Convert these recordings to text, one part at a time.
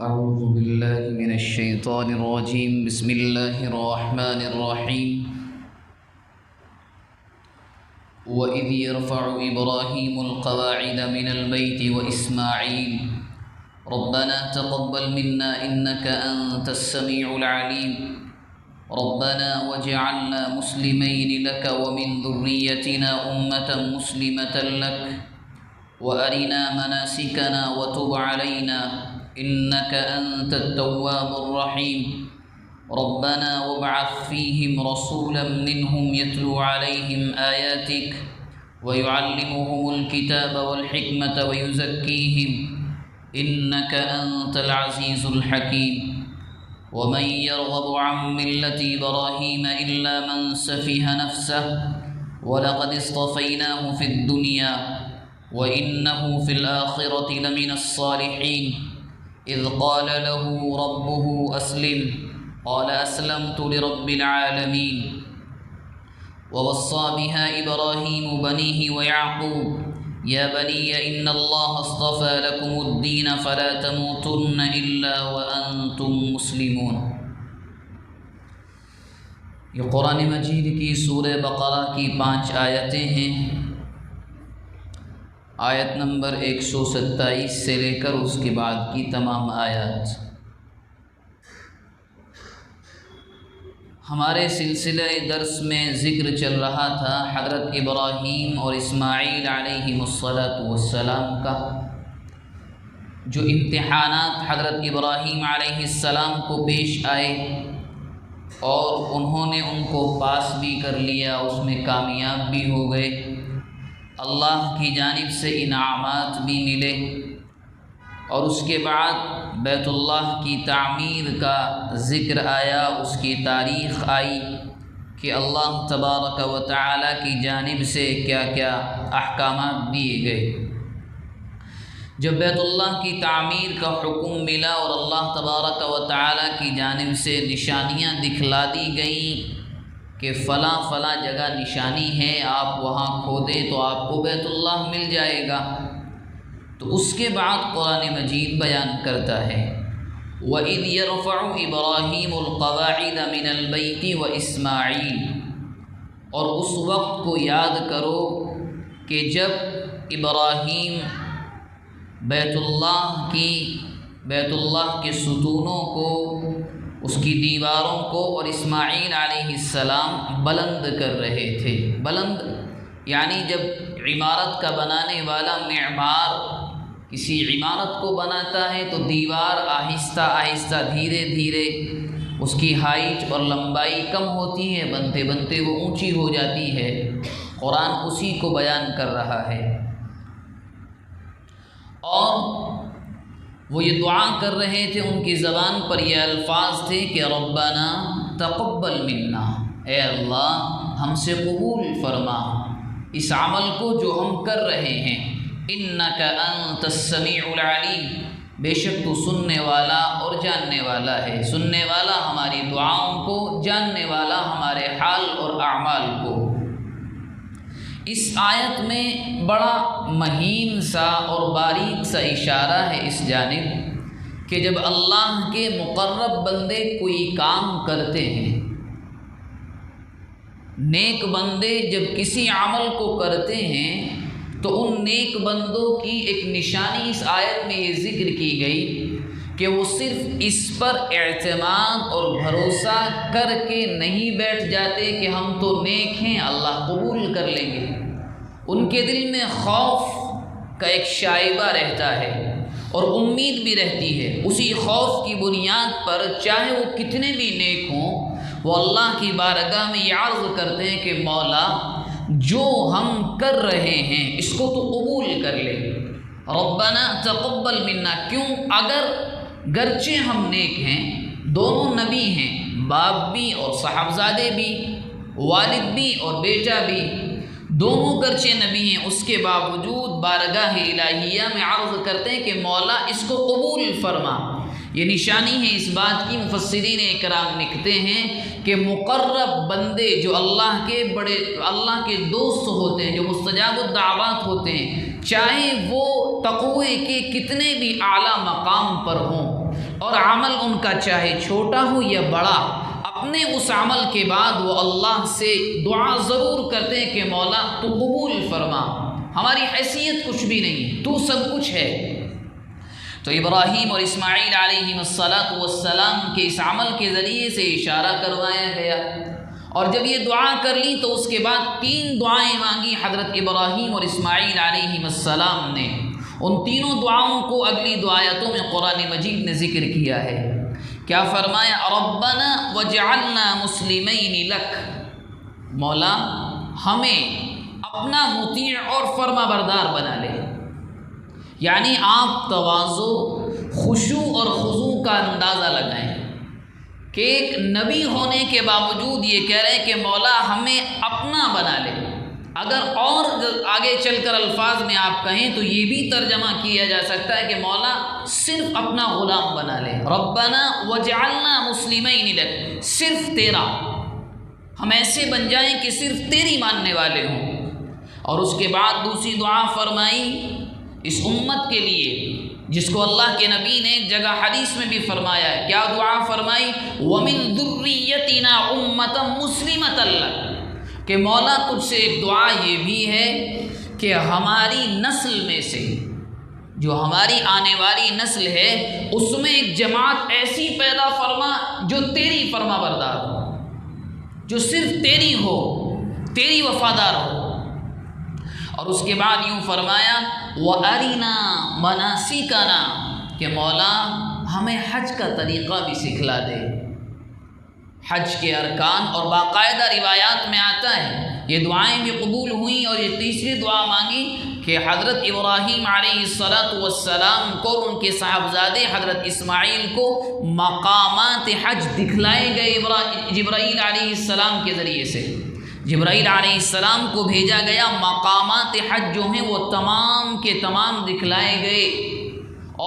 أعوذ بالله من الشيطان الرجيم. بسم الله الرحمن الرحيم. وإذ يرفع إبراهيم القواعد من البيت وإسماعيل ربنا تقبل منا إنك أنت السميع العليم ربنا واجعلنا مسلمين لك ومن ذريتنا أمة مسلمة لك وأرنا مناسكنا وتب علينا إنك أنت التواب الرحيم ربنا وابعث فيهم رسولا منهم يتلو عليهم آياتك ويعلمهم الكتاب والحكمة ويزكيهم إنك أنت العزيز الحكيم ومن يرغب عن ملة إبراهيم إلا من سفه نفسه ولقد اصطفيناه في الدنيا وإنه في الآخرة لمن الصالحين إذ قال له ربه أسلم قال أسلمت لرب العالمين ووصى بها إبراهيم بنيه ويعقوب يا بني إن الله اصطفى لكم الدين فلا تموتن إلا وأنتم مسلمون. یہ قرآن مجید کی سورہ بقرہ کی 5 آیتیں ہیں. آیت نمبر 127 سے لے کر اس کے بعد کی تمام آیات. ہمارے سلسلہ درس میں ذکر چل رہا تھا حضرت ابراہیم اور اسماعیل علیہ السلام کا. جو امتحانات حضرت ابراہیم علیہ السلام کو پیش آئے اور انہوں نے ان کو پاس بھی کر لیا، اس میں کامیاب بھی ہو گئے، اللہ کی جانب سے انعامات بھی ملے. اور اس کے بعد بیت اللہ کی تعمیر کا ذکر آیا، اس کی تاریخ آئی کہ اللہ تبارک و تعالی کی جانب سے کیا کیا احکامات دیے گئے. جب بیت اللہ کی تعمیر کا حکم ملا اور اللہ تبارک و تعالی کی جانب سے نشانیاں دکھلا دی گئیں کہ فلاں فلاں جگہ نشانی ہے، آپ وہاں کھودیں تو آپ کو بیت اللہ مل جائے گا، تو اس کے بعد قرآن مجید بیان کرتا ہے وَإِذْ يَرْفَعُ إِبْرَاهِيمُ الْقَوَاعِدَ مِنَ الْبَيْتِ وَإِسْمَاعِيلُ، اور اس وقت کو یاد کرو کہ جب ابراہیم بیت اللہ کے ستونوں کو، اس کی دیواروں کو، اور اسماعیل علیہ السلام بلند کر رہے تھے. بلند یعنی جب عمارت کا بنانے والا معمار کسی عمارت کو بناتا ہے تو دیوار آہستہ آہستہ دھیرے دھیرے اس کی ہائٹ اور لمبائی کم ہوتی ہے، بنتے بنتے وہ اونچی ہو جاتی ہے. قرآن اسی کو بیان کر رہا ہے. اور وہ یہ دعا کر رہے تھے، ان کی زبان پر یہ الفاظ تھے کہ ربنا تقبل منا، اے اللہ ہم سے قبول فرما اس عمل کو جو ہم کر رہے ہیں. انک انت السمیع العلیم، بے شک تو سننے والا اور جاننے والا ہے. سننے والا ہماری دعاؤں کو، جاننے والا ہمارے حال اور اعمال کو. اس آیت میں بڑا مہین سا اور باریک سا اشارہ ہے اس جانب کہ جب اللہ کے مقرب بندے کوئی کام کرتے ہیں، نیک بندے جب کسی عمل کو کرتے ہیں تو ان نیک بندوں کی ایک نشانی اس آیت میں یہ ذکر کی گئی کہ وہ صرف اس پر اعتماد اور بھروسہ کر کے نہیں بیٹھ جاتے کہ ہم تو نیک ہیں، اللہ قبول کر لیں گے. ان کے دل میں خوف کا ایک شائبہ رہتا ہے اور امید بھی رہتی ہے. اسی خوف کی بنیاد پر چاہے وہ کتنے بھی نیک ہوں، وہ اللہ کی بارگاہ میں یہ عرض کرتے ہیں کہ مولا جو ہم کر رہے ہیں اس کو تو قبول کر لے. ربنا تقبل منا، کیوں؟ اگر گرچہ ہم نیک ہیں، دونوں نبی ہیں، باپ بھی اور صاحبزادے بھی، والد بھی اور بیٹا بھی، دونوں گرچہ نبی ہیں، اس کے باوجود بارگاہ الہیہ میں عرض کرتے ہیں کہ مولا اس کو قبول فرما. یہ نشانی ہے اس بات کی، مفسرین اکرام لکھتے ہیں کہ مقرب بندے جو اللہ کے دوست ہوتے ہیں، جو مستجاب الدعوات ہوتے ہیں، چاہے وہ تقوی کے کتنے بھی اعلیٰ مقام پر ہوں اور عمل ان کا چاہے چھوٹا ہو یا بڑا، اپنے اس عمل کے بعد وہ اللہ سے دعا ضرور کرتے ہیں کہ مولا تو قبول فرما، ہماری حیثیت کچھ بھی نہیں، تو سب کچھ ہے۔ تو ابراہیم اور اسماعیل علیہ السلام کے اس عمل کے ذریعے سے اشارہ کروایا گیا، اور جب یہ دعا کر لی تو اس کے بعد 3 دعائیں مانگی حضرت ابراہیم اور اسماعیل علیہ السلام نے۔ ان تینوں دعاؤں کو اگلی دعایتوں میں قرآن مجید نے ذکر کیا ہے۔ کیا فرمایا؟ ربنا وجعلنا مسلمین لک، مولا ہمیں اپنا مطیع اور فرما بردار بنا لے۔ یعنی آپ تواضع، خشوع اور خضوع کا اندازہ لگائیں کہ ایک نبی ہونے کے باوجود یہ کہہ رہے ہیں کہ مولا ہمیں اپنا بنا لے۔ اگر اور آگے چل کر الفاظ میں آپ کہیں تو یہ بھی ترجمہ کیا جا سکتا ہے کہ مولا صرف اپنا غلام بنا لے۔ ربنا وجعلنا مسلمین لک، صرف تیرا، ہم ایسے بن جائیں کہ صرف تیری ماننے والے ہوں۔ اور اس کے بعد دوسری دعا فرمائی اس امت کے لیے، جس کو اللہ کے نبی نے ایک جگہ حدیث میں بھی فرمایا ہے۔ کیا دعا فرمائی؟ وَمِن ذُرِّيَّتِنَا أُمَّةً مُسْلِمَةً لَكَ، کہ مولا تجھ سے ایک دعا یہ بھی ہے کہ ہماری نسل میں سے، جو ہماری آنے والی نسل ہے، اس میں ایک جماعت ایسی پیدا فرما جو تیری فرما بردار ہو، جو صرف تیری ہو، تیری وفادار ہو۔ اور اس کے بعد یوں فرمایا وَأَرِنَا مَنَاسِكَنَا، کہ مولا ہمیں حج کا طریقہ بھی سکھلا دے، حج کے ارکان۔ اور باقاعدہ روایات میں آتا ہے یہ دعائیں بھی قبول ہوئیں، اور یہ تیسری دعا مانگی کہ حضرت ابراہیم علیہ السلام کو اور ان کے صاحبزادے حضرت اسماعیل کو مقامات حج دکھلائے گئے جبرائیل علیہ السلام کے ذریعے سے۔ جبرائیل علیہ السلام کو بھیجا گیا، مقامات حج جو ہیں وہ تمام کے تمام دکھلائے گئے،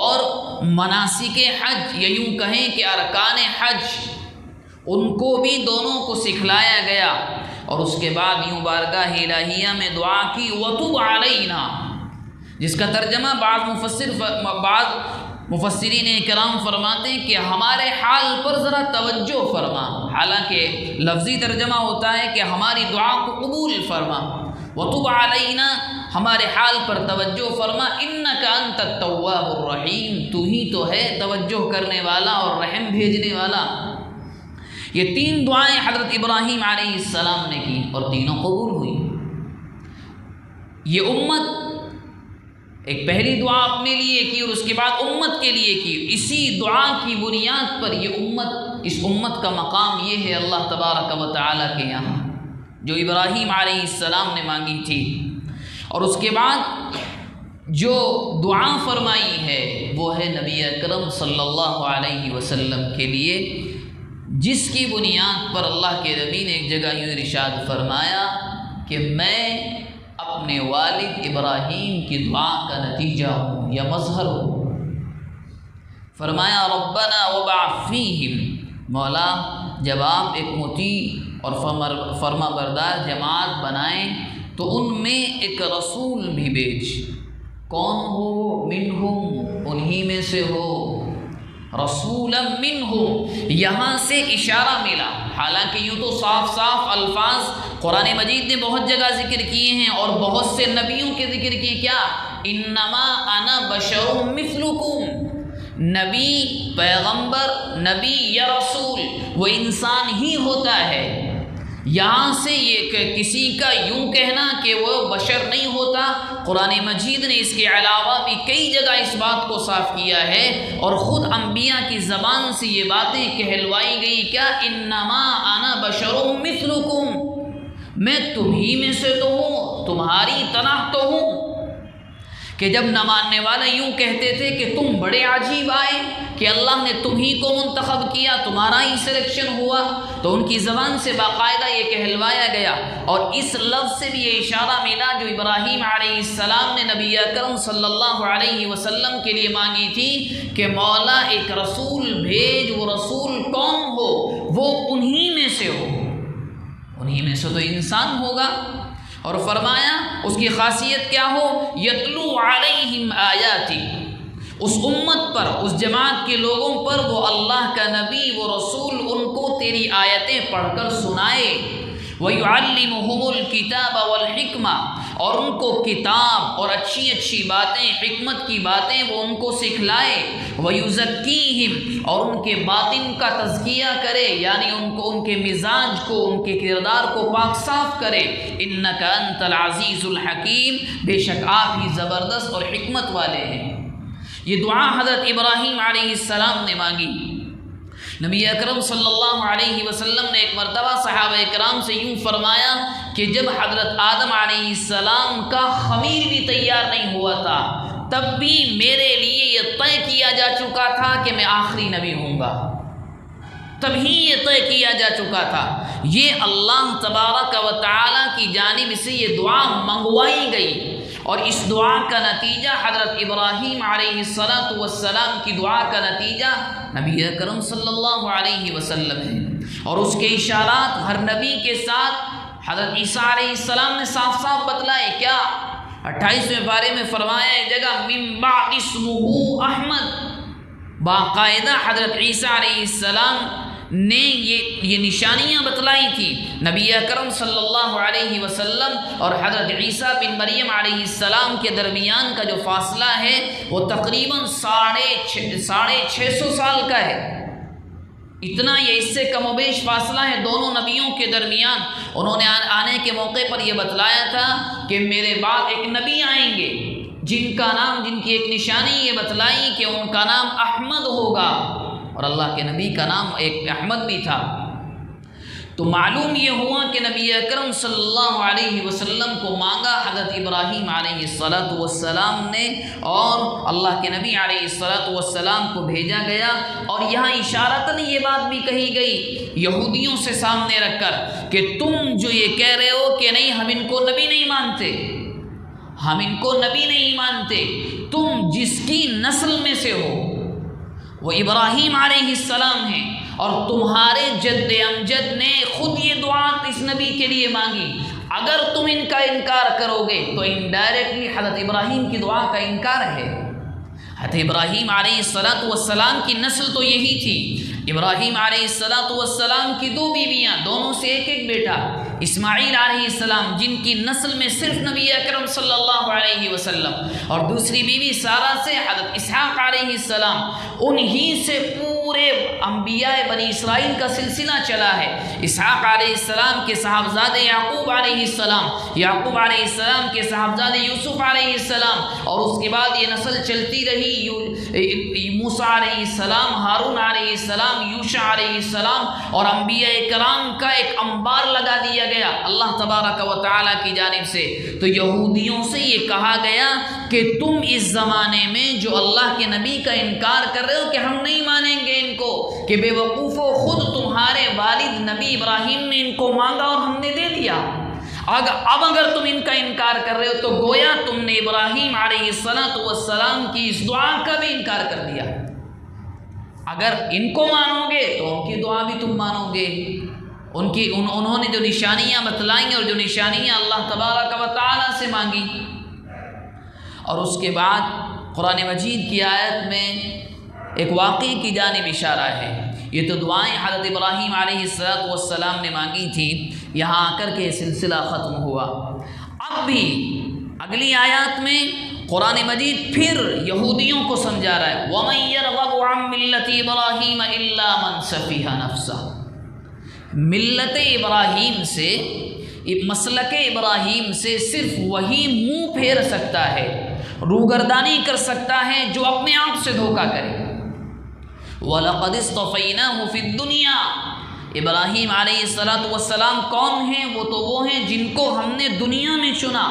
اور مناسک حج یا یوں کہیں کہ ارکان حج ان کو بھی دونوں کو سکھلایا گیا۔ اور اس کے بعد یوں بارگاہ الہیہ میں دعا کی وَتُبْ عَلَيْنَا، جس کا ترجمہ بعض مفسرین کرام فرماتے ہیں کہ ہمارے حال پر ذرا توجہ فرما، حالانکہ لفظی ترجمہ ہوتا ہے کہ ہماری دعا کو قبول فرما۔ وَتُبْ عَلَيْنَا، ہمارے حال پر توجہ فرما، إِنَّكَ أَنْتَ التَّوَّابُ الرَّحِيمُ، تو ہی تو ہے توجہ کرنے والا اور رحم بھیجنے والا۔ یہ 3 دعائیں حضرت ابراہیم علیہ السلام نے کی اور تینوں قبول ہوئی۔ یہ امت ایک پہلی دعا اپنے لیے کی اور اس کے بعد امت کے لیے کی، اسی دعا کی بنیاد پر اس امت کا مقام یہ ہے اللہ تبارک و تعالیٰ کے یہاں، جو ابراہیم علیہ السلام نے مانگی تھی۔ اور اس کے بعد جو دعا فرمائی ہے وہ ہے نبی اکرم صلی اللہ علیہ وسلم کے لیے، جس کی بنیاد پر اللہ کے نبی نے ایک جگہ یوں ارشاد فرمایا کہ میں اپنے والد ابراہیم کی دعا کا نتیجہ ہوں یا مظہر ہوں۔ فرمایا ربنا وابعث فیہم، مولا جب آپ ایک مطیع اور فرما بردار جماعت بنائیں تو ان میں ایک رسول بھی بھیج۔ کون ہو؟ منہم، انہی میں سے ہو، رسولا منہم، یہاں سے اشارہ ملا۔ حالانکہ یوں تو صاف صاف الفاظ قرآن مجید نے بہت جگہ ذکر کیے ہیں اور بہت سے نبیوں کے ذکر کیے، کیا انما انا بشر مثلکم، نبی، پیغمبر، نبی یا رسول وہ انسان ہی ہوتا ہے۔ یہاں سے یہ کہ کسی کا یوں کہنا کہ وہ بشر نہیں ہوتا، قرآن مجید نے اس کے علاوہ بھی کئی جگہ اس بات کو صاف کیا ہے، اور خود انبیاء کی زبان سے یہ باتیں کہلوائی گئی، کیا انما انا بشر مثلکم، میں تمہی میں سے تو ہوں، تمہاری طرح تو ہوں۔ کہ جب نہ ماننے والے یوں کہتے تھے کہ تم بڑے عجیب آئے کہ اللہ نے تمہی کو منتخب کیا، تمہارا ہی سلیکشن ہوا، تو ان کی زبان سے باقاعدہ یہ کہلوایا گیا، اور اس لفظ سے بھی یہ اشارہ ملا جو ابراہیم علیہ السلام نے نبی اکرم صلی اللہ علیہ وسلم کے لیے مانگی تھی کہ مولا ایک رسول بھیج، وہ رسول کون ہو؟ وہ انہی میں سے ہو، انہی میں سے تو انسان ہوگا۔ اور فرمایا اس کی خاصیت کیا ہو؟ یتلو علیہم آیاتی، اس امت پر، اس جماعت کے لوگوں پر وہ اللہ کا نبی، وہ رسول ان کو تیری آیتیں پڑھ کر سنائے۔ وَيُعَلِّمُهُمُ الْكِتَابَ وَالْحِكْمَةَ، اور ان کو کتاب اور اچھی اچھی باتیں، حکمت کی باتیں وہ ان کو سکھلائے۔ وَيُزَكِّيهِمْ، اور ان کے باطن کا تزکیہ کرے، یعنی ان کے مزاج کو، ان کے کردار کو پاک صاف کرے۔ إِنَّكَ أَنْتَ الْعَزِيزُ الْحَكِيمُ، بے شک آپ ہی زبردست اور حکمت والے ہیں۔ یہ دعا حضرت ابراہیم علیہ السلام نے مانگی۔ نبی اکرم صلی اللہ علیہ وسلم نے ایک مرتبہ صحابہ کرام سے یوں فرمایا کہ جب حضرت آدم علیہ السلام کا خمیر بھی تیار نہیں ہوا تھا، تب بھی میرے لیے یہ طے کیا جا چکا تھا کہ میں آخری نبی ہوں گا، تبھی یہ طے کیا جا چکا تھا۔ یہ اللہ تبارک و تعالی کی جانب سے یہ دعا منگوائی گئی، اور اس دعا کا نتیجہ حضرت ابراہیم علیہ السلام کی دعا کا نتیجہ نبی اکرم صلی اللہ علیہ وسلم ہے، اور اس کے اشارات ہر نبی کے ساتھ حضرت عیسیٰ علیہ السلام نے صاف صاف بتلائے۔ کیا 28ویں پارے میں فرمایا ایک جگہ من بعد اسمہ احمد، باقاعدہ حضرت عیسیٰ علیہ السلام نے یہ نشانیاں بتلائی تھی۔ نبی اکرم صلی اللہ علیہ وسلم اور حضرت عیسیٰ بن مریم علیہ السلام کے درمیان کا جو فاصلہ ہے وہ تقریباً 650 سال کا ہے، اتنا یا اس سے کم و بیش فاصلہ ہے دونوں نبیوں کے درمیان۔ انہوں نے آنے کے موقع پر یہ بتلایا تھا کہ میرے بعد ایک نبی آئیں گے جن کا نام، جن کی ایک نشانی یہ بتلائی کہ ان کا نام احمد ہوگا، اور اللہ کے نبی کا نام ایک احمد بھی تھا۔ تو معلوم یہ ہوا کہ نبی اکرم صلی اللہ علیہ وسلم کو مانگا حضرت ابراہیم علیہ السلام نے، اور اللہ کے نبی علیہ السلام کو بھیجا گیا۔ اور یہاں اشارتاً یہ بات بھی کہی گئی یہودیوں سے سامنے رکھ کر کہ تم جو یہ کہہ رہے ہو کہ نہیں ہم ان کو نبی نہیں مانتے، ہم ان کو نبی نہیں مانتے، تم جس کی نسل میں سے ہو وہ ابراہیم علیہ السلام ہیں، اور تمہارے جد امجد نے خود یہ دعا اس نبی کے لیے مانگی۔ اگر تم ان کا انکار کرو گے تو انڈائریکٹلی حضرت ابراہیم کی دعا کا انکار ہے۔ حضرت ابراہیم علیہ السلام کی نسل تو یہی تھی۔ ابراہیم علیہ السلام کی 2 بیویاں، دونوں سے ایک ایک بیٹا، اسماعیل علیہ السلام جن کی نسل میں صرف نبی اکرم صلی اللہ علیہ وسلم، اور دوسری بیوی سارہ سے حضرت اسحاق علیہ السلام، انہی سے پورے انبیاء بنی اسرائیل کا سلسلہ چلا ہے۔ اسحاق علیہ السلام کے صاحبزادے یعقوب علیہ السلام، یعقوب علیہ السلام کے صاحبزادے یوسف علیہ السلام، اور اس کے بعد یہ نسل چلتی رہی، موسیٰ علیہ السلام، ہارون علیہ السلام، یوشع علیہ السلام، اور انبیاء کرام کا ایک انبار لگا دیا گیا اللہ تبارک و تعالیٰ کی جانب سے۔ تو یہودیوں سے یہ کہا گیا کہ تم اس زمانے میں جو اللہ کے نبی کا انکار کر رہے ہو کہ ہم نہیں مانیں گے ان کو، کہ بے وقوفو، خود تمہارے والد نبی ابراہیم نے ان کو مانگا اور ہم نے دے دیا۔ اب اگر تم ان کا انکار کر رہے ہو تو گویا تم نے ابراہیم علیہ السلام کی اس دعا کا بھی انکار کر دیا۔ اگر ان کو مانو گے تو ان کی دعا بھی تم مانو گے۔ انہوں نے جو نشانیاں بتلائیں اور جو نشانیاں اللہ تبارک و تعالیٰ سے مانگی، اور اس کے بعد قرآن مجید کی آیت میں ایک واقعے کی جانب اشارہ ہے۔ یہ تو دعائیں حضرت ابراہیم علیہ السلام نے مانگی تھیں، یہاں آ کر کے سلسلہ ختم ہوا۔ اب بھی اگلی آیات میں قرآن مجید پھر یہودیوں کو سمجھا رہا ہے، وَمَن يَرْغَبُ عَن مِّلَّةِ إِبْرَاهِيمَ إِلَّا مَن سَفِهَ نَفْسَهُ، ملت ابراہیم سے، مسلک ابراہیم سے صرف وہی منہ پھیر سکتا ہے، روگردانی کر سکتا ہے جو اپنے آپ سے دھوکہ کرے۔ وَلَقَدِ اصْطَفَيْنَاهُ فِي الدُّنْيَا، ابراہیم علیہ السلام کون ہیں؟ وہ تو وہ ہیں جن کو ہم نے دنیا میں چنا۔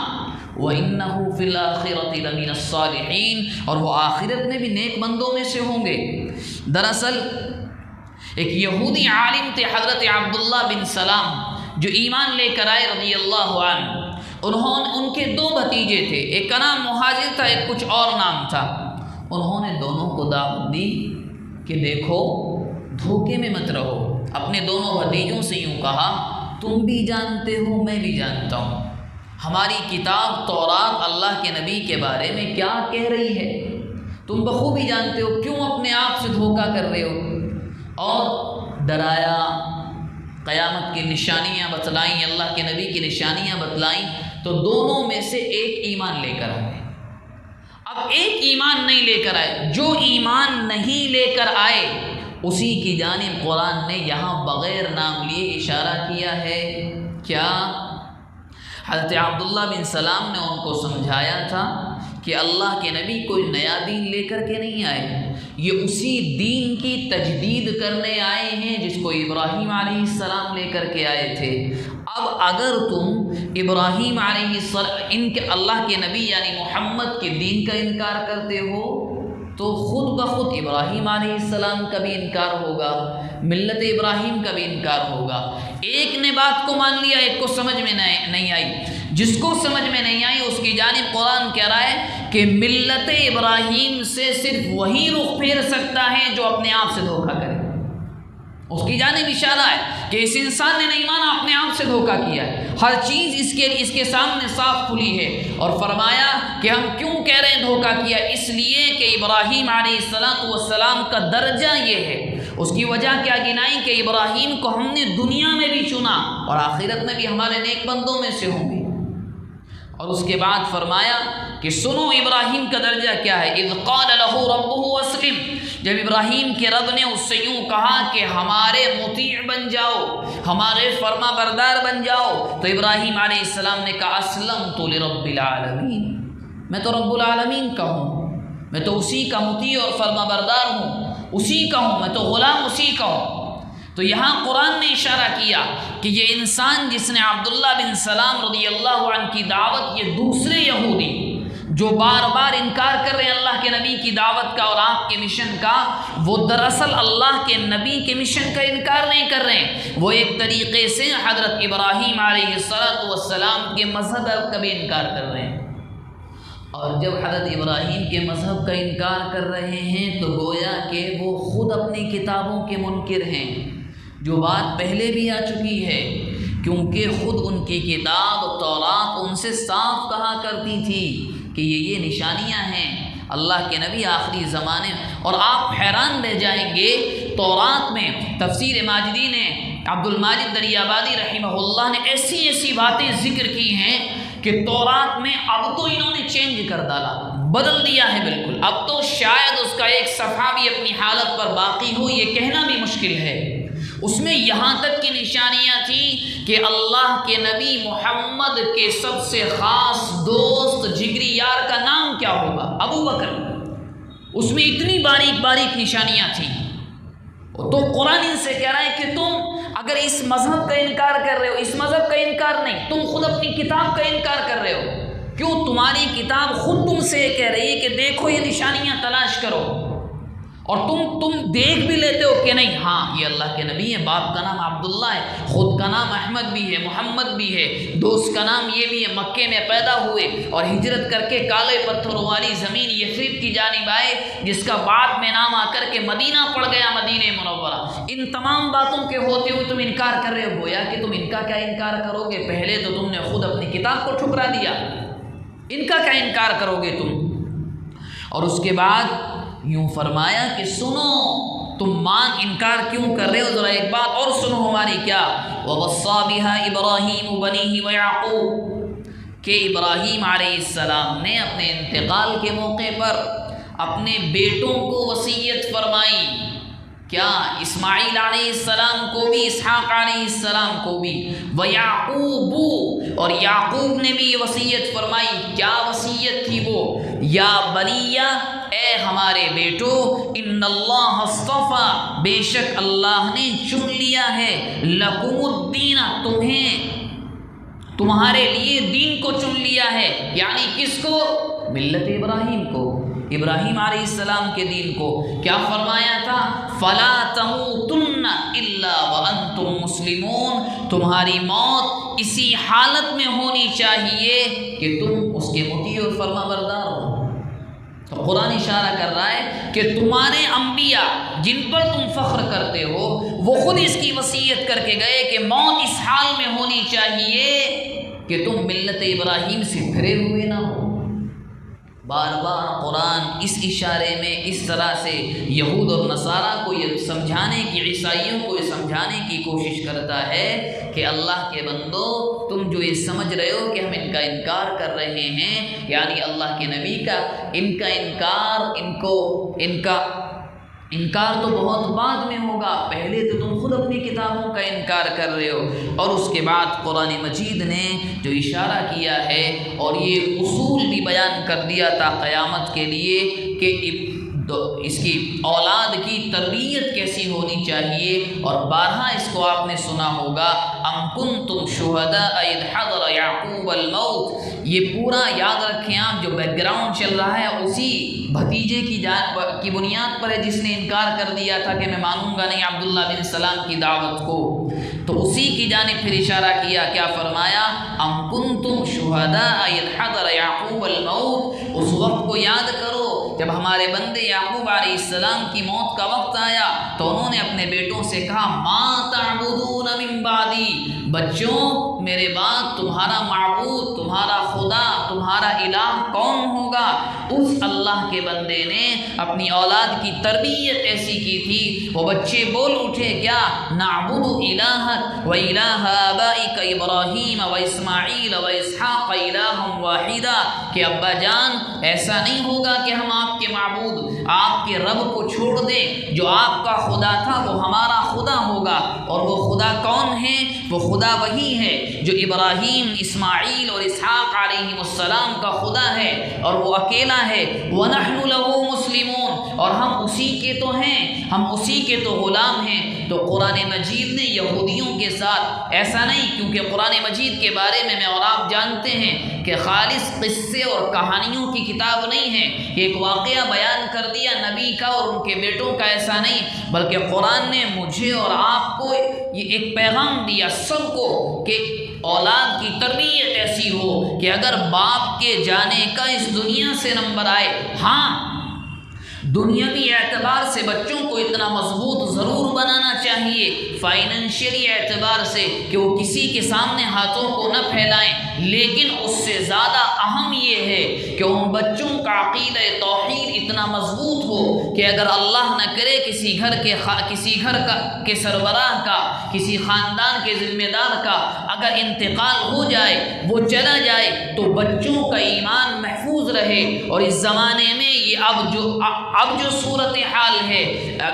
وَإِنَّهُ فِي الْآخِرَةِ لَمِنَ الصَّالِحِينَ، اور وہ آخرت میں بھی نیک بندوں میں سے ہوں گے۔ دراصل ایک یہودی عالم تھے حضرت عبداللہ بن سلام، جو ایمان لے کر آئے رضی اللہ عنہ۔ ان کے 2 بھتیجے تھے، ایک کا نام مہاجر تھا، ایک کچھ اور نام تھا۔ انہوں نے دونوں کو دعوت دی کہ دیکھو دھوکے میں مت رہو۔ اپنے دونوں بھتیجوں سے یوں کہا، تم بھی جانتے ہو میں بھی جانتا ہوں، ہماری کتاب تورات اللہ کے نبی کے بارے میں کیا کہہ رہی ہے، تم بخوبی جانتے ہو، کیوں اپنے آپ سے دھوکہ کر رہے ہو؟ اور ڈرایا، قیامت کی نشانیاں بتلائیں، اللہ کے نبی کی نشانیاں بتلائیں، تو دونوں میں سے ایک ایمان لے کر آئے۔ اب ایک ایمان نہیں لے کر آئے، جو ایمان نہیں لے کر آئے اسی کی جانب قرآن نے یہاں بغیر نام لیے اشارہ کیا ہے۔ کیا؟ حضرت عبداللہ بن سلام نے ان کو سمجھایا تھا کہ اللہ کے نبی کوئی نیا دین لے کر کے نہیں آئے، یہ اسی دین کی تجدید کرنے آئے ہیں جس کو ابراہیم علیہ السلام لے کر کے آئے تھے۔ اب اگر تم ابراہیم علیہ السلام اللہ کے نبی یعنی محمد کے دین کا انکار کرتے ہو تو خود بخود ابراہیم علیہ السلام کا بھی انکار ہوگا، ملت ابراہیم کا بھی انکار ہوگا۔ ایک نے بات کو مان لیا، ایک کو سمجھ میں نہیں آئی، جس کو سمجھ میں نہیں آئی اس کی جانب قرآن کہہ رہا ہے کہ ملت ابراہیم سے صرف وہی رخ پھیر سکتا ہے جو اپنے آپ سے دھوکہ کرے۔ اس کی جانب اشارہ ہے کہ اس انسان نے نہیں مانا، اپنے آپ سے دھوکہ کیا ہے، ہر چیز اس کے سامنے صاف کھلی ہے۔ اور فرمایا کہ ہم کیوں کہہ رہے ہیں دھوکہ کیا؟ اس لیے کہ ابراہیم علیہ السلام کا درجہ یہ ہے۔ اس کی وجہ کیا گنائی کہ ابراہیم کو ہم نے دنیا میں بھی چنا اور آخرت میں بھی ہمارے نیک بندوں میں سے ہوں گے۔ اور اس کے بعد فرمایا کہ سنو ابراہیم کا درجہ کیا ہے۔ اذ قال له ربه اسلم، جب ابراہیم کے رب نے اس سے یوں کہا کہ ہمارے مطیع بن جاؤ، ہمارے فرما بردار بن جاؤ، تو ابراہیم علیہ السلام نے کہا اسلمت لرب العالمین، میں تو رب العالمین کا ہوں، میں تو اسی کا مطیع اور فرما بردار ہوں، اسی کا ہوں، میں تو غلام اسی کا ہوں۔ تو یہاں قرآن نے اشارہ کیا کہ یہ انسان جس نے عبداللہ بن سلام رضی اللہ عنہ کی دعوت، یہ دوسرے یہودی جو بار بار انکار کر رہے ہیں اللہ کے نبی کی دعوت کا اور آپ کے مشن کا، وہ دراصل اللہ کے نبی کے مشن کا انکار نہیں کر رہے ہیں، وہ ایک طریقے سے حضرت ابراہیم علیہ السلام کے مذہب کا بھی انکار کر رہے ہیں۔ اور جب حضرت ابراہیم کے مذہب کا انکار کر رہے ہیں تو گویا کہ وہ خود اپنی کتابوں کے منکر ہیں، جو بات پہلے بھی آ چکی ہے، کیونکہ خود ان کی کتاب تورات ان سے صاف کہا کرتی تھی کہ یہ نشانیاں ہیں اللہ کے نبی آخری زمانے۔ اور آپ حیران رہ جائیں گے، تورات میں تفسیر ماجدی نے عبد الماجد دریابادی رحمہ اللہ نے ایسی باتیں ذکر کی ہیں کہ تورات میں اب تو انہوں نے چینج کر ڈالا، بدل دیا ہے بالکل، اب تو شاید اس کا ایک صفحہ بھی اپنی حالت پر باقی ہو، یہ کہنا بھی مشکل ہے۔ اس میں یہاں تک کی نشانیاں تھیں کہ اللہ کے نبی محمد کے سب سے خاص دوست جگری یار کا نام کیا ہوگا؟ ابو بکر۔ اس میں اتنی باریک نشانیاں تھیں۔ تو قرآن ان سے کہہ رہا ہے کہ تم اگر اس مذہب کا انکار کر رہے ہو، اس مذہب کا انکار نہیں، تم خود اپنی کتاب کا انکار کر رہے ہو، کیوں؟ تمہاری کتاب خود تم سے کہہ رہی ہے کہ دیکھو یہ نشانیاں تلاش کرو، اور تم دیکھ بھی لیتے ہو کہ نہیں، ہاں یہ اللہ کے نبی ہے، باپ کا نام عبداللہ ہے، خود کا نام احمد بھی ہے، محمد بھی ہے، دوست کا نام یہ بھی ہے، مکے میں پیدا ہوئے اور ہجرت کر کے کالے پتھروں والی زمین یثرب کی جانب آئے، جس کا بعد میں نام آ کر کے مدینہ پڑ گیا، مدینہ منورہ۔ ان تمام باتوں کے ہوتے ہوئے تم انکار کر رہے ہو، گویا کہ تم ان کا کیا انکار کرو گے؟ پہلے تو تم نے خود اپنی کتاب کو ٹھکرا دیا، ان کا کیا انکار کرو گے تم؟ اور اس کے بعد یوں فرمایا کہ سنو، تم انکار کیوں کر رہے ہو؟ ذرا ایک بات اور سنو ہماری، کیا وَوَصَّى بِهَا إِبْرَاهِيمُ بَنِيهِ وَيَعْقُوبُ، کہ ابراہیم علیہ السلام نے اپنے انتقال کے موقع پر اپنے بیٹوں کو وصیت فرمائی، کیا؟ اسماعیل علیہ السلام کو بھی، اسحاق علیہ السلام کو بھی، وَيَعْقُوبُ، اور یعقوب نے بھی وصیت فرمائی۔ کیا وصیت تھی وہ؟ یا بنیہ، اے ہمارے بیٹو، ان اللہ اصطفیٰ، بے شک اللہ نے چن لیا ہے، لکم الدین، تمہارے لیے دین کو چن لیا ہے، یعنی کس کو؟ ملت ابراہیم کو، ابراہیم علیہ السلام کے دین کو۔ کیا فرمایا تھا؟ فلا تموتن الا وانتم مسلمون، تمہاری موت اسی حالت میں ہونی چاہیے کہ تم اس کے مطیع اور فرما بردار ہو۔ تو قرآن اشارہ کر رہا ہے کہ تمہارے انبیاء جن پر تم فخر کرتے ہو، وہ خود اس کی وصیت کر کے گئے کہ موت اس حال میں ہونی چاہیے کہ تم ملت ابراہیم سے پھرے ہوئے نہ ہو۔ بار بار قرآن اس اشارے میں اس طرح سے یہود اور نصارہ کو یہ سمجھانے کی، عیسائیوں کو یہ سمجھانے کی کوشش کرتا ہے کہ اللہ کے بندو، تم جو یہ سمجھ رہے ہو کہ ہم ان کا انکار کر رہے ہیں، یعنی اللہ کے نبی کا ان کا انکار تو بہت بعد میں ہوگا، پہلے تو تم خود اپنی کتابوں کا انکار کر رہے ہو۔ اور اس کے بعد قرآن مجید نے جو اشارہ کیا ہے اور یہ اصول بھی بیان کر دیا تھا قیامت کے لیے کہ اس کی اولاد کی تربیت کیسی ہونی چاہیے، اور بارہا اس کو آپ نے سنا ہوگا، ام کنتم شہداء اذ حضر یعقوب الموت، یہ پورا یاد رکھیں آپ، جو بیک گراؤنڈ چل رہا ہے اسی بھتیجے کی بنیاد پر ہے جس نے انکار کر دیا تھا کہ میں مانوں گا نہیں عبداللہ بن سلام کی دعوت کو، تو اسی کی جانب پھر اشارہ کیا، کیا فرمایا، ام کنتم شہداء اذ حضر یعقوب الموت، اس وقت کو یاد کرو جب ہمارے بندے یعقوب علیہ السلام کی موت کا وقت آیا تو انہوں نے اپنے بیٹوں سے کہا، ما تعبدون من بعدی، بچوں میرے بعد تمہارا معبود، تمہارا خدا، تمہارا الہ کون ہوگا؟ اس اللہ کے بندے نے اپنی اولاد کی تربیت ایسی کی تھی، وہ بچے بول اٹھے، کیا، نعبد الہک و الہ آبائک ابراہیم و اسماعیل و اسحاق الہ واحدا، کہ ابا جان ایسا نہیں ہوگا کہ ہم آپ کے معبود، آپ کے رب کو چھوڑ دیں، جو آپ کا خدا تھا وہ ہمارا خدا ہوگا، اور وہ خدا کون ہے؟ وہ خدا وہی ہے جو ابراہیم، اسماعیل اور اسحاق علیہ السلام کا خدا ہے، اور وہ اکیلا ہے، وَنَحْنُ لَهُ مُسْلِمُونَ، اور ہم اسی کے تو ہیں، ہم اسی کے تو غلام ہیں۔ تو قرآن مجید نے یہودیوں کے ساتھ ایسا نہیں، کیونکہ قرآن مجید کے بارے میں اور آپ جانتے ہیں کہ خالص قصے اور کہانیوں کی کتاب نہیں ہے، ایک واقعہ بیان کر دیا نبی کا اور ان کے بیٹوں کا، ایسا نہیں، بلکہ قرآن نے مجھے اور آپ کو یہ ایک پیغام دیا سب کو کہ اولاد کی تربیت ایسی ہو کہ اگر باپ کے جانے کا اس دنیا سے نمبر آئے، ہاں دنیاوی اعتبار سے بچوں کو اتنا مضبوط ضرور بنانا چاہیے، فائنینشیلی اعتبار سے کہ وہ کسی کے سامنے ہاتھوں کو نہ پھیلائیں، لیکن اس سے زیادہ اہم یہ ہے کہ ان بچوں کا عقیدہ توحید اتنا مضبوط ہو کہ اگر اللہ نہ کرے کسی گھر کے سربراہ کا، کسی خاندان کے ذمہ دار کا اگر انتقال ہو جائے، وہ چلا جائے، تو بچوں کا ایمان محفوظ رہے۔ اور اس زمانے میں یہ اب جو صورتحال ہے،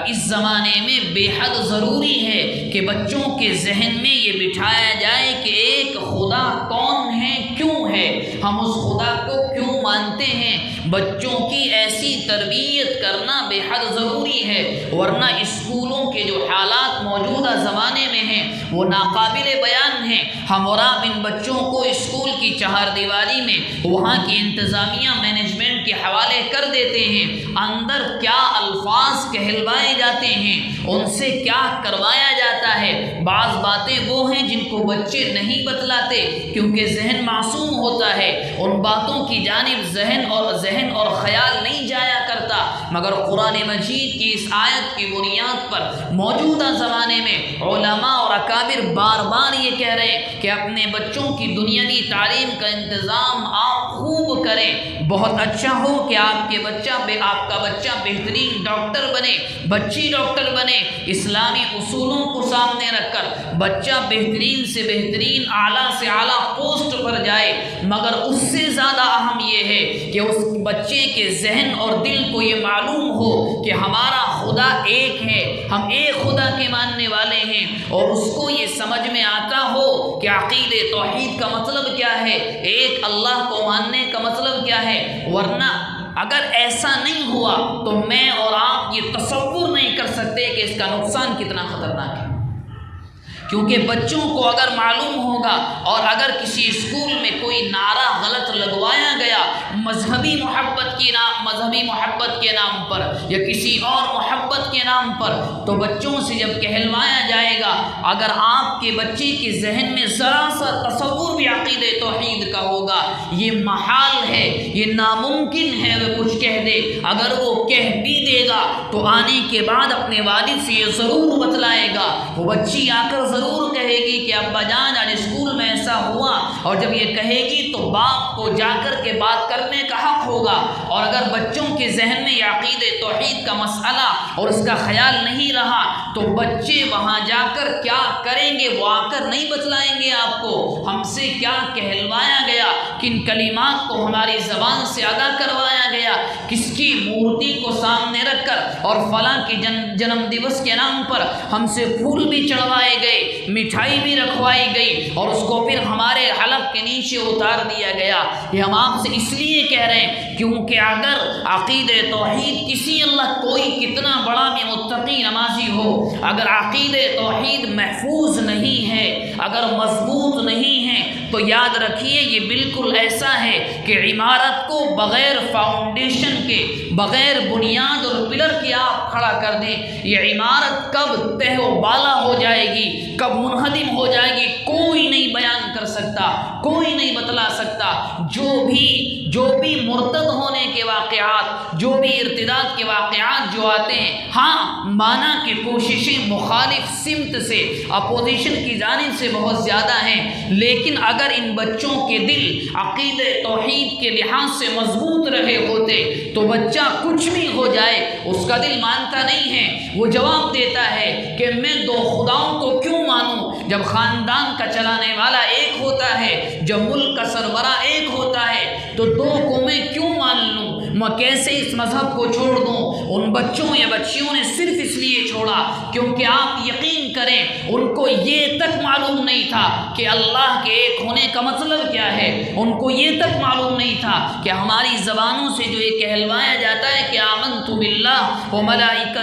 اس زمانے میں بے حد ضروری ہے کہ بچوں کے ذہن میں یہ بٹھایا جائے کہ ایک خدا کون ہے، کیوں ہے، ہم اس خدا کو کیوں مانتے ہیں۔ بچوں کی ایسی تربیت کرنا بے حد ضروری ہے، ورنہ اسکولوں کے جو حالات موجودہ زمانے میں ہیں وہ ناقابل بیان ہیں۔ ہم اور آپ ان بچوں کو اسکول کی چہار دیواری میں وہاں کی انتظامیہ مینجمنٹ کے حوالے کر دیتے ہیں، اندر کیا الفاظ کہلوائے جاتے ہیں، ان سے کیا کروایا جاتا ہے، بعض باتیں وہ ہیں جن کو بچے نہیں بتلاتے کیونکہ ذہن معصوم ہوتا ہے، ان باتوں کی جانب ذہن اور خیال نہیں جایا کرتا، مگر قرآن مجید کی اس آیت کی بنیاد پر موجودہ زمانے میں علماء اور اکابر بار بار یہ کہہ رہے ہیں کہ اپنے بچوں کی دنیاوی تعلیم کا انتظام آپ خوب کریں۔ بہت اچھا ہو کہ آپ کا بچہ بہترین ڈاکٹر بنے، بچی ڈاکٹر بنے، اسلامی اصولوں کو سامنے رکھ کر بچہ بہترین سے بہترین، اعلیٰ سے اعلیٰ پوسٹ پر جائے، مگر اس سے زیادہ اہم یہ ہے کہ اس بچے کے ذہن اور دل کو یہ معلوم ہو کہ ہمارا خدا ایک ہے، ہم ایک خدا کے ماننے والے ہیں، اور اس کو یہ سمجھ میں آتا ہو کہ عقیدہ توحید کا مطلب کیا ہے، ایک اللہ کو ماننے کا مطلب کیا ہے۔ ورنہ اگر ایسا نہیں ہوا تو میں اور آپ یہ تصور نہیں کر سکتے کہ اس کا نقصان کتنا خطرناک ہے، کیونکہ بچوں کو اگر معلوم ہوگا اور اگر کسی اسکول میں کوئی نعرہ غلط لگوایا گیا مذہبی محبت کے نام پر یا کسی اور محبت کے نام پر، تو بچوں سے جب کہلوایا جائے گا، اگر آپ کے بچے کے ذہن میں ذرا سا تصور بھی عقیدہ توحید کا ہوگا، یہ محال ہے، یہ ناممکن ہے وہ کچھ کہہ دے۔ اگر وہ کہہ بھی دے گا تو آنے کے بعد اپنے والد سے یہ ضرور بتلائے گا، وہ بچی آ کر ضرور کہے گی کہ ابا جان آج اسکول میں ایسا ہوا، اور جب یہ کہے گی تو باپ کو جا کر کے بات کرنے کا حق ہوگا۔ اور اگر بچوں کے ذہن میں یہ عقیدہ توحید کا مسئلہ اور اس کا خیال نہیں رہا تو بچے وہاں جا کر کیا کریں گے وہ آ کر نہیں بتلائیں گے آپ کو، ہم سے کیا کہلوایا گیا، کن کلمات کو ہماری زبان سے ادا کروایا گیا، کس کی مورتی کو سامنے رکھ کر اور فلاں کی جنم دیوس کے نام پر ہم سے پھول بھی چڑھوائے گئے، مٹھائی بھی رکھوائی گئی، اور اس کو پھر ہمارے حلق کے نیچے اتار دیا گیا۔ یہ ہم آپ سے اس لیے کہہ رہے ہیں کیونکہ اگر عقیدہ توحید کسی اللہ کوئی کتنا بڑا بھی متقی نمازی ہو، اگر عقیدہ توحید محفوظ نہیں ہے، اگر مضبوط نہیں ہے، تو یاد رکھیے یہ بالکل ایسا ہے کہ عمارت کو بغیر فاؤنڈیشن کے، بغیر بنیاد اور پلر کے آپ کھڑا کر دیں، یہ عمارت کب تہ و بالا ہو جائے گی، کب منہدم ہو جائے گی، کوئی نہیں بیان کر سکتا، کوئی نہیں بتلا سکتا۔ جو بھی مرتد ہونے کے واقعات، جو بھی ارتداد کے واقعات جو آتے ہیں، ہاں مانا کہ کوششیں مخالف سمت سے، اپوزیشن کی جانب سے بہت زیادہ ہیں، لیکن اگر ان بچوں کے دل عقیدہ توحید کے لحاظ سے مضبوط رہے ہوتے تو بچہ کچھ بھی ہو جائے اس کا دل مانتا نہیں ہے، وہ جواب دیتا ہے کہ میں دو خداؤں کو کیوں مانوں، جب خاندان کا چلانے والا ایک ہوتا ہے، جب ملک کا سربراہ ایک ہوتا ہے، تو دو کو میں کیوں مان لوں، میں کیسے اس مذہب کو چھوڑ دوں۔ ان بچوں یا بچیوں نے صرف اس لیے چھوڑا کیونکہ آپ یقین کریں ان کو یہ تک معلوم نہیں تھا کہ اللہ کے ایک ہونے کا مطلب کیا ہے، ان کو یہ تک معلوم نہیں تھا کہ ہماری زبانوں سے جو یہ کہلوایا جاتا ہے کہ آمنت باللہ و ملائکتہ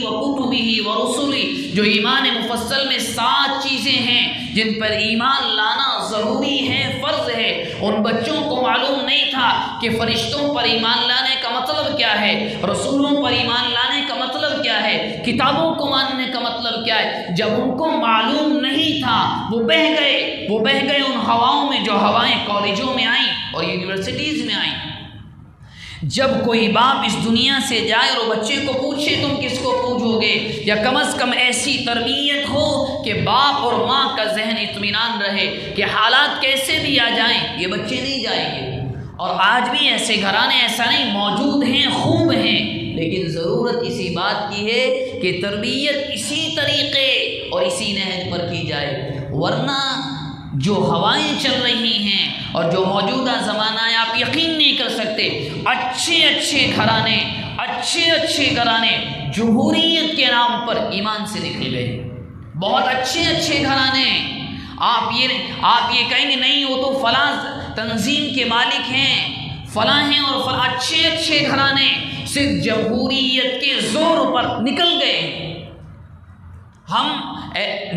و کتبہ و رسلہ، جو ایمان مفصل میں 7 چیزیں ہیں جن پر ایمان لانا ضروری ہے، فرض ہے، ان بچوں کو معلوم نہیں تھا کہ فرشتوں پر ایمان لانے کا مطلب کیا ہے، رسولوں پر ایمان لانے کا مطلب کیا ہے، کتابوں کو ماننے کا مطلب کیا ہے۔ جب ان کو معلوم نہیں تھا وہ بہہ گئے ان ہواؤں میں جو ہوائیں کالجوں میں آئیں اور یونیورسٹیز میں آئیں۔ جب کوئی باپ اس دنیا سے جائے اور وہ بچے کو پوچھے تم کس کو پوجو گے، یا کم از کم ایسی تربیت ہو کہ باپ اور ماں کا ذہن اطمینان رہے کہ حالات کیسے بھی آ جائیں یہ بچے نہیں جائیں گے۔ اور آج بھی ایسے گھرانے ایسا نہیں موجود ہیں، خوب ہیں، لیکن ضرورت اسی بات کی ہے کہ تربیت اسی طریقے اور اسی نہج پر کی جائے، ورنہ جو ہوائیں چل رہی ہیں اور جو موجودہ زمانہ ہے آپ یقین نہیں کر سکتے، اچھے گھرانے جمہوریت کے نام پر ایمان سے نکل گئے، بہت اچھے گھرانے، آپ یہ کہیں گے نہیں وہ تو فلاں تنظیم کے مالک ہیں، فلاں ہیں اور فلاں، اچھے گھرانے صرف جمہوریت کے زور پر نکل گئے۔ ہم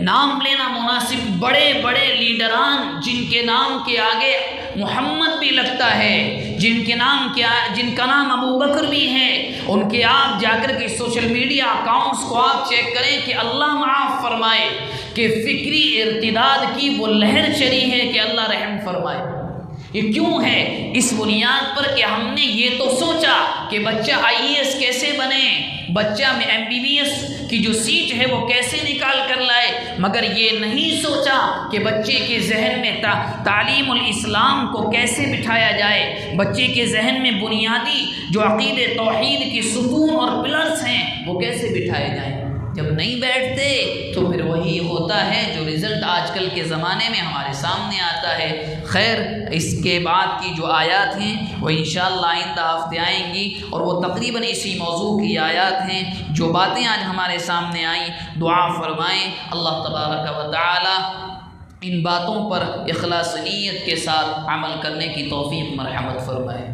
نام لینا مناسب بڑے لیڈران جن کے نام کے آگے محمد بھی لگتا ہے، جن کا نام ابو بکر بھی ہے، ان کے آپ جا کر کے سوشل میڈیا اکاؤنٹس کو آپ چیک کریں کہ اللہ معاف فرمائے کہ فکری ارتداد کی وہ لہر چلی ہے کہ اللہ رحم فرمائے۔ یہ کیوں ہے؟ اس بنیاد پر کہ ہم نے یہ تو سوچا کہ بچہ IAS کیسے بنے، بچہ میں MBBS کی جو سیٹ ہے وہ کیسے نکال کر لائے، مگر یہ نہیں سوچا کہ بچے کے ذہن میں تعلیم الاسلام کو کیسے بٹھایا جائے، بچے کے ذہن میں بنیادی جو عقیدہ توحید کی ستون اور پلرز ہیں وہ کیسے بٹھائے جائیں۔ جب نہیں بیٹھتے تو پھر وہی ہوتا ہے جو رزلٹ آج کل کے زمانے میں ہمارے سامنے آتا ہے۔ خیر، اس کے بعد کی جو آیات ہیں وہ انشاءاللہ آئندہ ہفتے آئیں گی، اور وہ تقریباً اسی موضوع کی آیات ہیں۔ جو باتیں آج ہمارے سامنے آئیں دعا فرمائیں اللہ تبارک و تعالی ان باتوں پر اخلاص نیت کے ساتھ عمل کرنے کی توفیق مرحمت فرمائے۔